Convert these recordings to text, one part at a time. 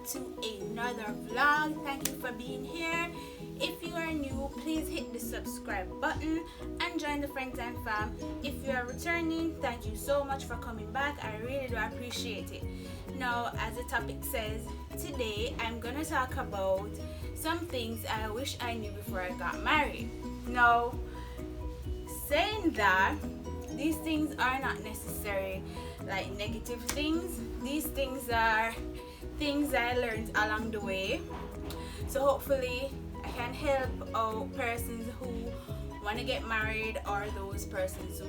to another vlog. Thank you for being here. If you are new, please hit the subscribe button and join the friends and fam. If you are returning, thank you so much for coming back. I really do appreciate it. Now, as the topic says, today I'm gonna talk about some things I wish I knew before I got married. Now, saying that, these things are not necessarily like negative things. These things are things I learned along the way. So hopefully I can help out persons who want to get married, or those persons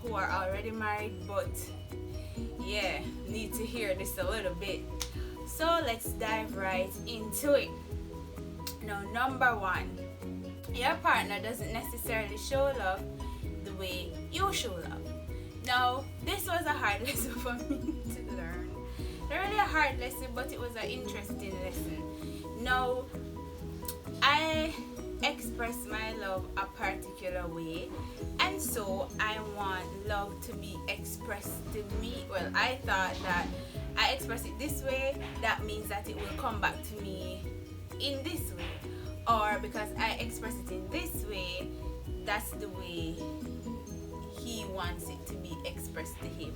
who are already married but need to hear this a little bit. So let's dive right into it. Now, number one, your partner doesn't necessarily show love the way you show love. Now, this was a hard lesson for me to learn. Not really a hard lesson, but it was an interesting lesson. Now, I express my love a particular way, and so I want love to be expressed to me. Well, I thought that I express it this way, that means that it will come back to me in this way, or because I express it in this way, that's the way he wants it to be expressed to him.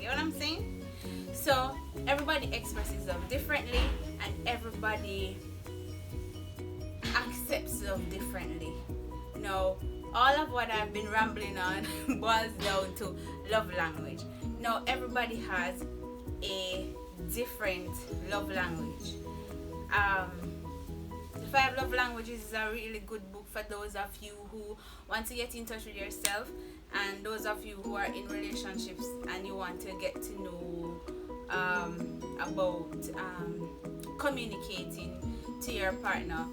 You know what I'm saying? So everybody expresses love differently, and everybody accepts love differently. Now, all of what I've been rambling on boils down to love language. Now, everybody has a different love language. The 5 Love Languages is a really good book for those of you who want to get in touch with yourself, and those of you who are in relationships and you want to get to know about communicating to your partner.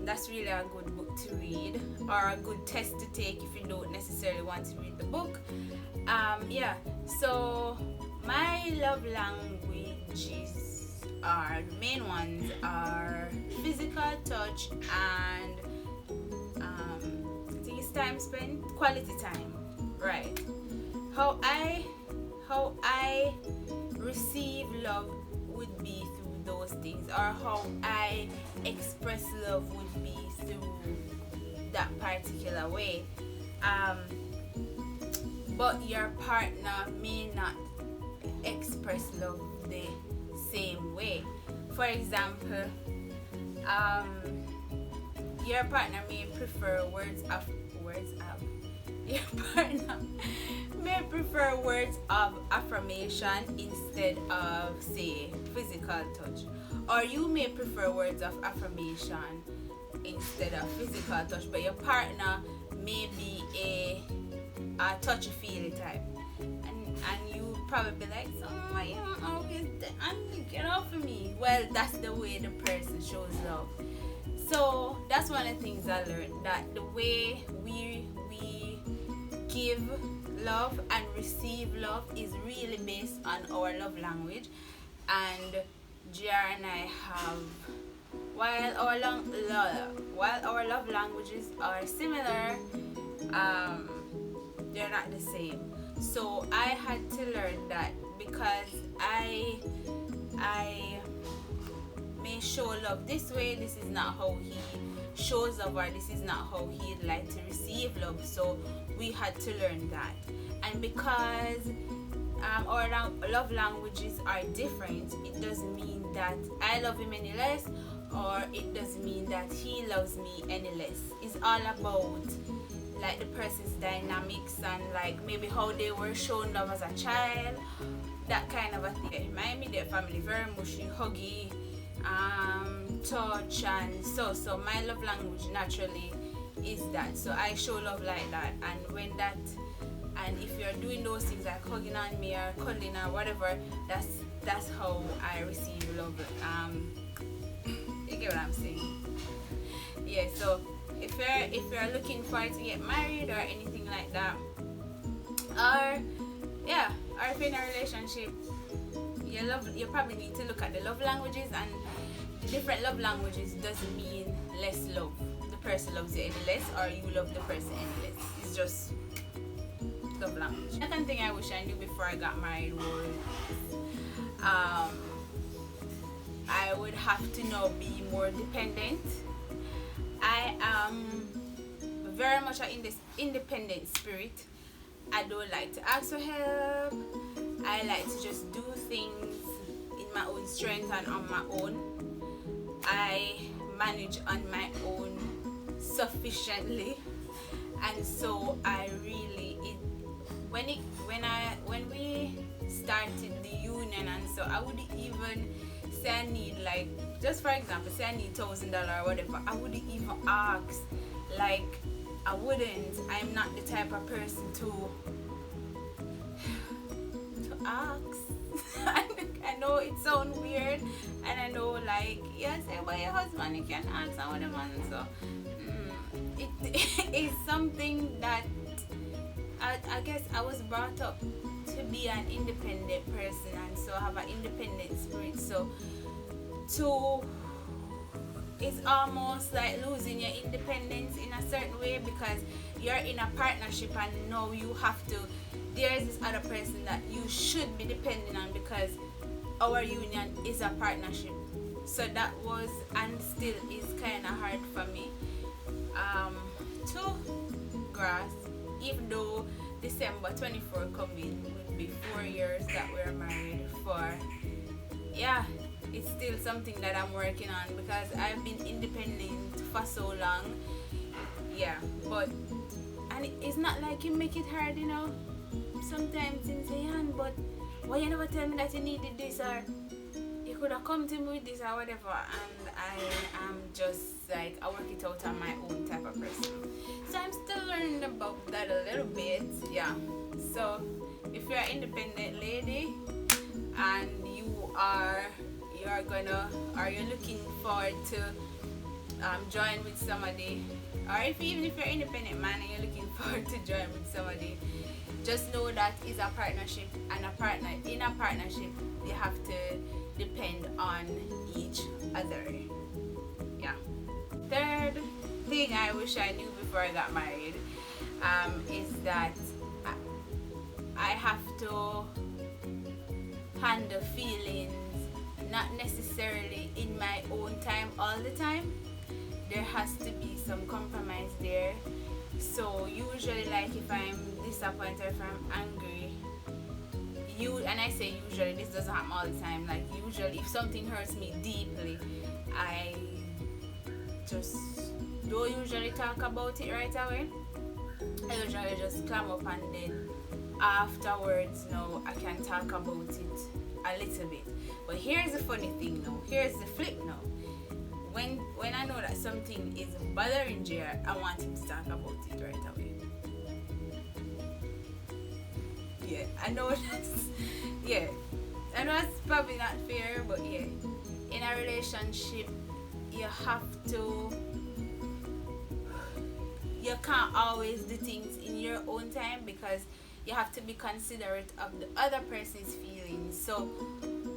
That's really a good book to read, or a good test to take if you don't necessarily want to read the book. So my love languages are, the main ones are physical touch and I think it's time spent, quality time. Right. How I receive love would be through those things, or how I express love would be through that particular way. But your partner may not express love the same way. For example, your partner may prefer your partner may prefer words of affirmation instead of, say, physical touch, or you may prefer words of affirmation instead of physical touch, but your partner may be a touchy-feely type, and you probably be like, so you don't always get off of me. Well, that's the way the person shows love. So that's one of the things I learned, that the way we give love and receive love is really based on our love language. And JR and I have, while our love languages are similar, they're not the same. So I had to learn that, because I may show love this way, this is not how he shows love, or this is not how he'd like to receive love. So we had to learn that. And because our love languages are different, it doesn't mean that I love him any less, or it doesn't mean that he loves me any less. It's all about like the person's dynamics, and like maybe how they were shown love as a child, that kind of a thing. My immediate family, very mushy, huggy, touch, and so my love language naturally is that. So I show love like that, and if you're doing those things like hugging on me or cuddling or whatever, that's how I receive love. You get what I'm saying? Yeah. So if you're looking forward to get married or anything like that, or if you're in a relationship, you probably need to look at the love languages, and the different love languages doesn't mean less love. The person loves you any less, or you love the person any less. It's just love language. Second thing I wish I knew before I got married was would have to now be more dependent. I am very much in this independent spirit. I don't like to ask for help. I like to just do things in my own strength and on my own. I manage on my own sufficiently, and so I really when we started the union, and so I would even say I need, like, just for example, say I need $1,000 or whatever, I wouldn't even ask. Like, I'm not the type of person to ask. I know it sounds weird, and I know, like, yes, about your husband you can ask and whatever, and so it is something that I guess I was brought up to be an independent person, and so I have an independent spirit. So it's almost like losing your independence in a certain way, because you're in a partnership and now you have to, there is this other person that you should be depending on, because our union is a partnership. So that was and still is kind of hard for me to grasp, even though December 24 coming would be 4 years that we're married for. Yeah, it's still something that I'm working on, because I've been independent for so long. Yeah, but and it's not like you make it hard, you know. Sometimes you say, but why you never tell me that you needed this, or you could have come to me with this or whatever. And I am just like, I work it out on my own type of person. So I'm still learning about that a little bit. Yeah. So if you're an independent lady and you're looking forward to join with somebody, or even if you're an independent man and you're looking forward to join with somebody, just know that it's a partnership, and in a partnership you have to depend on each other. Yeah. Third thing I wish I knew before I got married is that I have to handle feelings not necessarily in my own time all the time. There has to be some compromise there. So usually, like, if I'm disappointed, if I'm angry, and I say usually, this doesn't happen all the time, like, usually if something hurts me deeply, I just don't usually talk about it right away. I usually just clam up, and then afterwards, no, I can talk about it a little bit. But here's the funny thing now, here's the flip now. When I know that something is bothering Jer, I want him to talk about it right away. Yeah, I know that's probably not fair, but yeah, in a relationship, you can't always do things in your own time, because you have to be considerate of the other person's feelings. So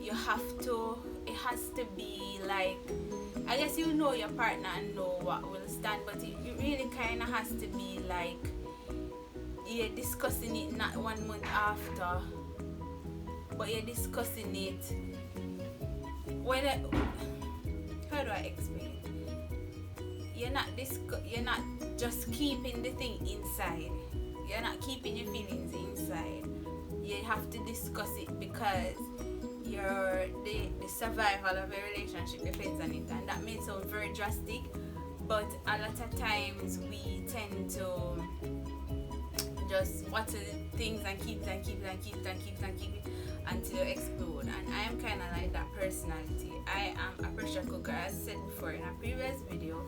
it has to be like, I guess you know your partner and know what will stand, but it really kind of has to be like, you're discussing it not 1 month after, but you're discussing it how do I explain? You're not just keeping the thing inside. You're not keeping your feelings inside. You have to discuss it, because the survival of a relationship depends on it, and that may sound very drastic, but a lot of times we tend to just bottle things and keep it until you explode. And I am kind of like that personality. I am a pressure cooker, as I said before in a previous video.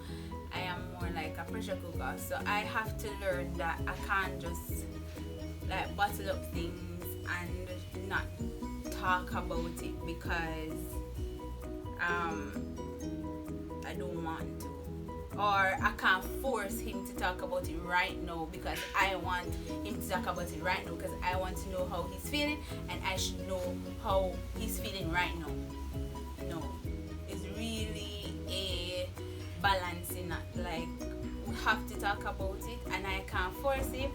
I am more like a pressure cooker, so I have to learn that I can't just like bottle up things and not talk about it because I don't want to, or I can't force him to talk about it right now because I want him to talk about it right now, because I want to know how he's feeling, and I should know how he's feeling right now. No, it's really a balance in that. Like, we have to talk about it, and I can't force him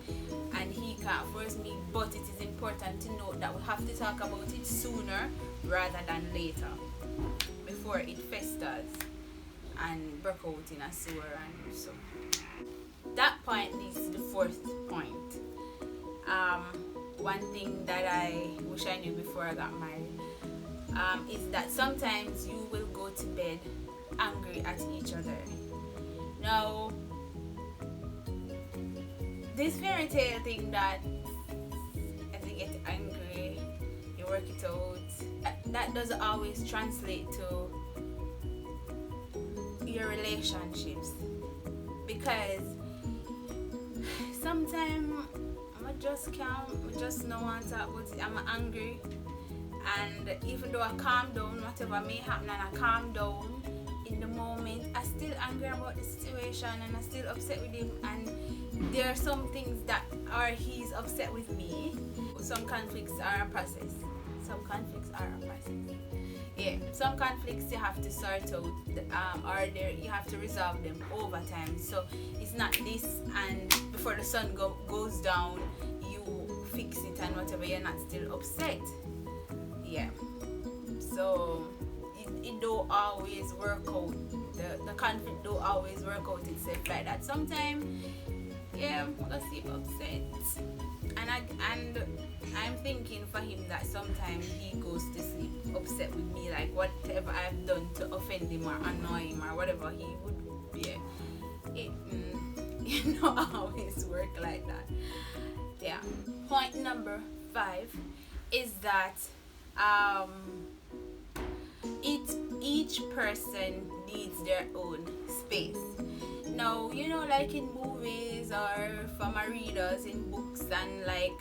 and he can't force me, but it is important to know that we have to talk about it sooner rather than later, before it festers and break out in a sewer. And so that point leads to the fourth point. One thing that I wish I knew before I got married is that sometimes you will go to bed angry at each other. Now, this fairy tale thing that as you get angry, you work it out, that doesn't always translate to your relationships, because sometimes I just no want to talk about it. I'm angry, and even though I calm down, whatever may happen, and I calm down in the moment, I still angry about the situation, and I still upset with him, and there are some things that are he's upset with me. Some conflicts are a process. Yeah, some conflicts you have to sort out, or you have to resolve them over time. So it's not this, and before the sun goes down, you fix it and whatever. You're not still upset. Yeah. So it don't always work out. The conflict don't always work out itself like that. Sometimes, yeah, I'm gonna see upset, and I'm thinking for him that sometimes he goes to sleep upset with me, like whatever I've done to offend him or annoy him or whatever he would. Yeah, it not always work like that. Yeah. Point number 5 is that each person needs their own space. Now, like in movies or from our readers in books, and like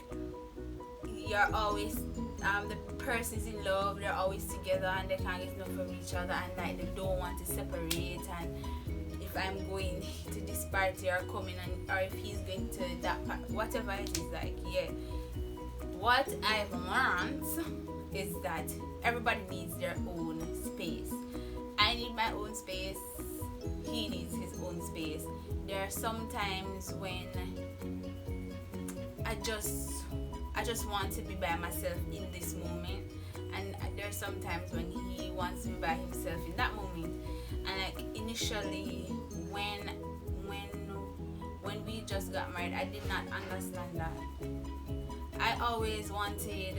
you're always the person's in love, they're always together and they can't get enough of each other, and like they don't want to separate. And if I'm going to this party or coming, or if he's going to that part, whatever it is, like, yeah, what I've learned is that everybody needs their own space. I need my own space, he needs his own space. There are some times when I just want to be by myself in this moment, and there's sometimes when he wants to be by himself in that moment. And like initially when we just got married, I did not understand that. I always wanted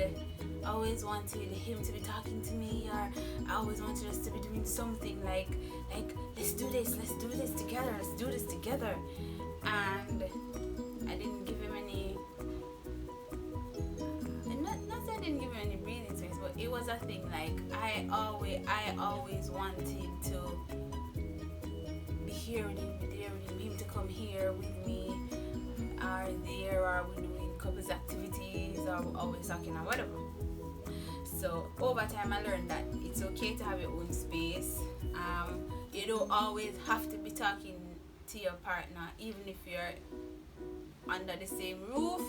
him to be talking to me, or I always wanted us to be doing something like let's do this together, and I didn't give him any. Not that I didn't give him any breathing space, but it was a thing. Like I always wanted to be here with him, be there with him to come here with me, or there, or we doing couples activities, or always talking or whatever. So over time I learned that it's okay to have your own space. You don't always have to be talking to your partner, even if you're under the same roof.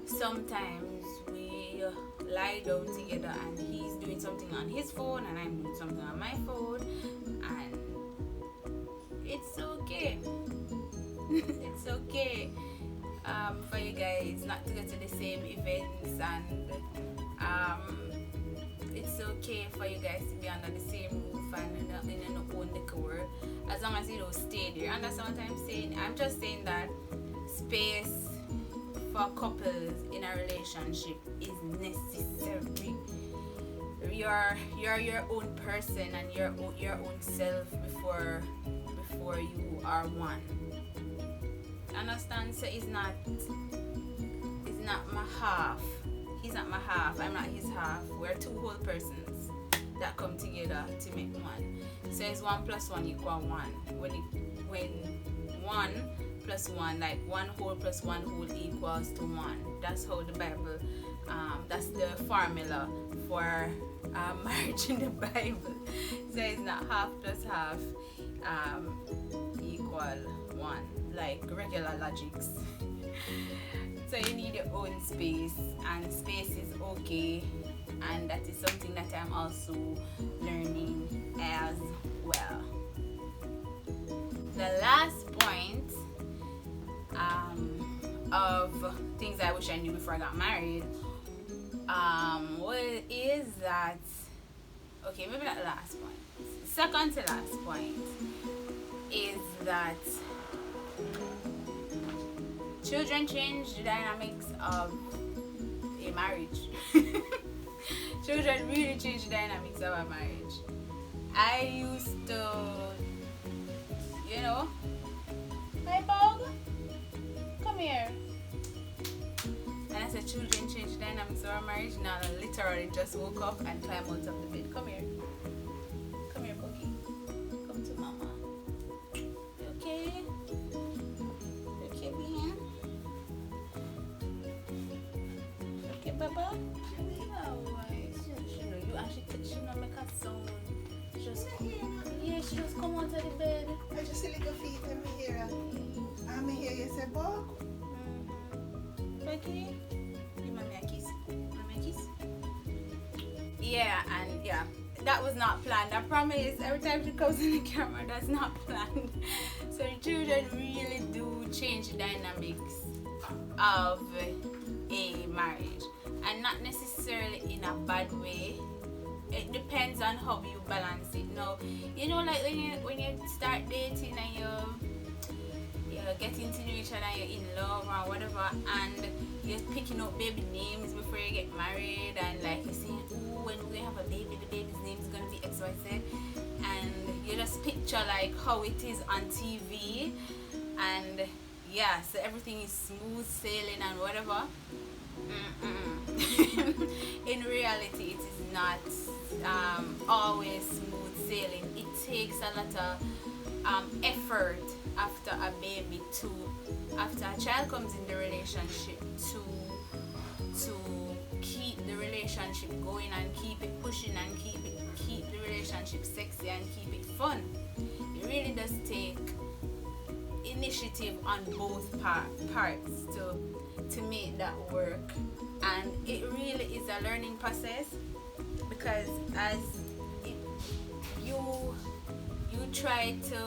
Sometimes we lie down together and he's doing something on his phone and I'm doing something on my phone, and it's okay. It's okay for you guys not to go to the same events, and it's okay for you guys to be under the same roof and in your own decor, as long as you don't stay there. And that's what I'm saying. I'm just saying that space for couples in a relationship is necessary. You're your own person and your own self before you are one. Understand? So it's not my half. He's not my half. I'm not his half. We're two whole persons that come together to make one. So it's 1 + 1 = 1. When 1 + 1, like 1 whole + 1 whole equals to 1. That's how the Bible. That's the formula for marriage in the Bible. So it's not half plus half equal 1, like regular logics. So you need your own space, and space is okay, and that is something that I'm also learning as well. The last point of things I wish I knew before I got married is that okay, maybe not last point. Second to last point is that children change the dynamics of a marriage. Children really change the dynamics of a marriage. I used to, hi Bog, come here. And I said children change the dynamics of our marriage. Now I literally just woke up and climbed out of the bed. Come here. Come here, Boogie. Come to mama. You okay? You okay, Bean? Okay, Baba? She know you and she not make a sound. She just come out of the bed. I just see little feet in me here. I'm here, you say, Bog? Okay. Give mommy a kiss. Mommy a kiss. Yeah, and yeah, that was not planned. I promise. Every time she comes in the camera, that's not planned. So the children really do change the dynamics of a marriage, and not necessarily in a bad way. It depends on how you balance it. Now, like when you start dating and you're getting to know each other, and you're in love or whatever, and you're picking up baby names before you get married, and like you're saying, oh, when we have a baby, the baby's name is gonna be XYZ, and you just picture like how it is on TV, and yeah, so everything is smooth sailing and whatever. In reality, it is not always smooth sailing. It takes a lot of effort after a baby after a child comes in the relationship to keep the relationship going and keep it pushing and keep the relationship sexy and keep it fun. It really does take initiative on both parts to make that work, and it really is a learning process, because as you try to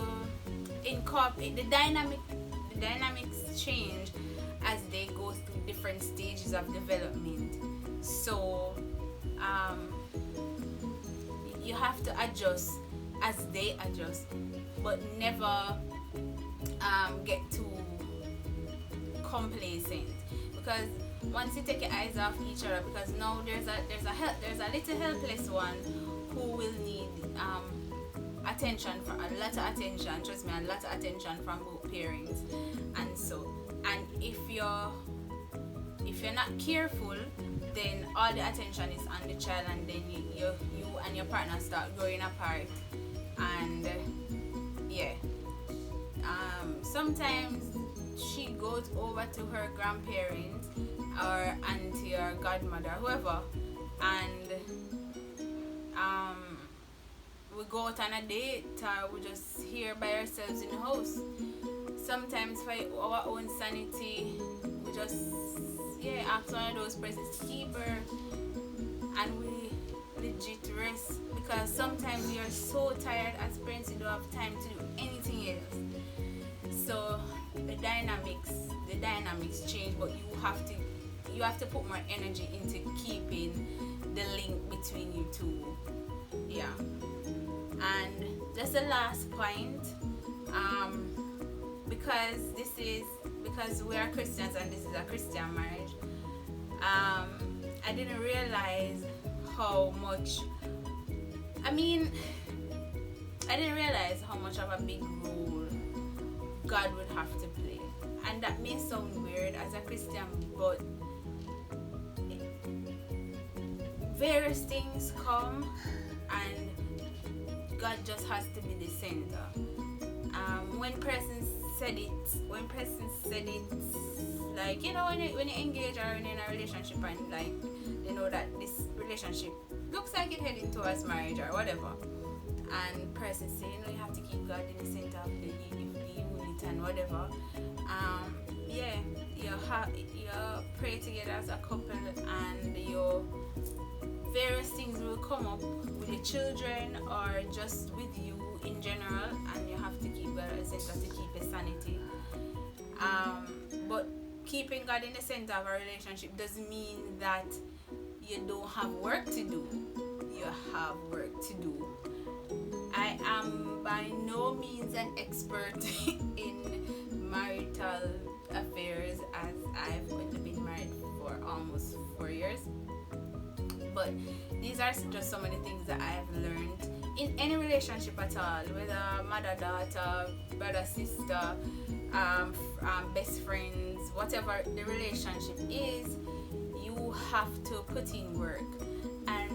incorporate the dynamics change as they go through different stages of development. So you have to adjust as they adjust, but never get too complacent, because once you take your eyes off each other, because now there's a little helpless one who will need attention, for a lot of attention, trust me, a lot of attention from both parents. And if you're not careful, then all the attention is on the child, and then you and your partner start growing apart. And sometimes she goes over to her grandparents or auntie or godmother, whoever, and we go out on a date, or we just here by ourselves in the house. Sometimes for our own sanity, we just ask one of those persons to keep her, and we legit rest, because sometimes you're so tired as parents, you don't have time to do anything else. So the dynamics change, but you have to put more energy into keeping the link between you two. Yeah. And just the last point, because we are Christians and this is a Christian marriage, I didn't realize how much of a big role God would have to play. And that may sound weird as a Christian, but various things come and God just has to be the center. When person said it, like, when you engage or when you're in a relationship and like you know that this relationship looks like it heading towards marriage or whatever, and person say, you have to keep God in the center of the unit and whatever. You pray together as a couple, and your various things will come up with your children or just with you in general, and you have to keep God at the center to keep your sanity. But keeping God in the center of a relationship doesn't mean that you don't have work to do. You have work to do. I am by no means an expert in marital affairs, as I've only been married for almost 4 years. But these are just some of the things that I've learned in any relationship at all, whether mother, daughter, brother, sister, best friends, whatever the relationship is, you have to put in work. And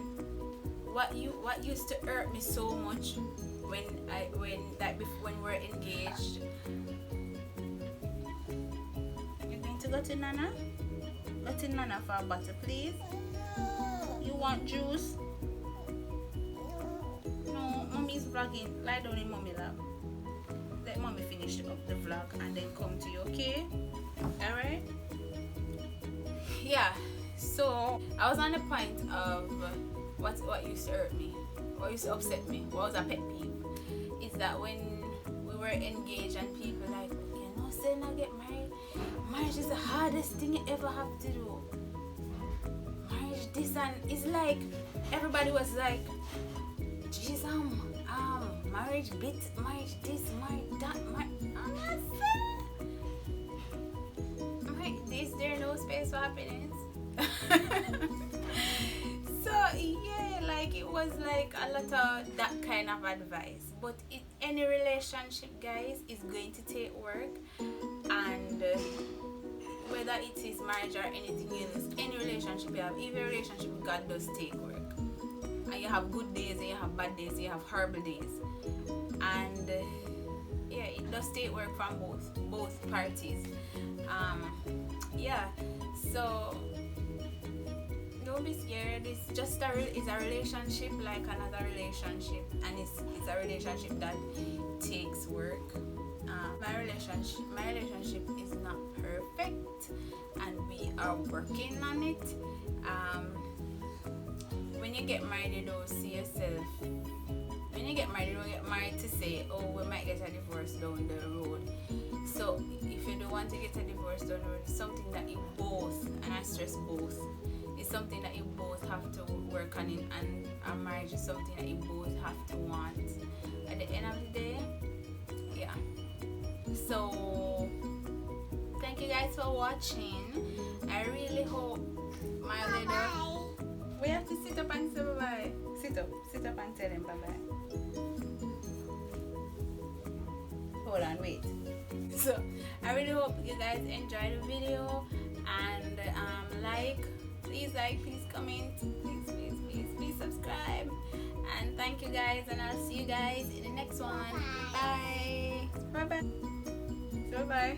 what used to hurt me so much when we're engaged. You're going to go to Nana? Go to Nana for a bottle, please. You want juice? No, mommy's vlogging. Lie down in mommy lap. Let mommy finish up the vlog and then come to you, okay? Alright? Yeah, so I was on the point of what used to hurt me, what used to upset me, what was a pet peeve, is that when we were engaged and people like, say not get married. Marriage is the hardest thing you ever have to do. Marriage this, and it's like everybody was like, geez, marriage bit, marriage this, marriage that, marriage this, there no space for happiness. So yeah, like it was like a lot of that kind of advice. But any relationship, guys, is going to take work, and whether it is marriage or anything else, any relationship you have, even a relationship with God, does take work. And you have good days and you have bad days, you have horrible days, and yeah, it does take work from both parties. Yeah, so don't be scared. It's just it's a relationship like another relationship, and it's a relationship that takes work. My relationship is not perfect, and we are working on it. When you get married, you don't see yourself. When you get married, you don't get married to say, oh, we might get a divorce down the road. So if you don't want to get a divorce down the road, it's something that you both, and I stress both, it's something that you both have to work on it, and a marriage is something that you both have to want at the end of the day. Yeah. So thank you guys for watching. I really hope my little, we have to sit up and say bye bye. Sit up and tell them bye bye. Hold on, wait. So I really hope you guys enjoyed the video, and please comment, please subscribe, and thank you guys, and I'll see you guys in the next one. Bye bye.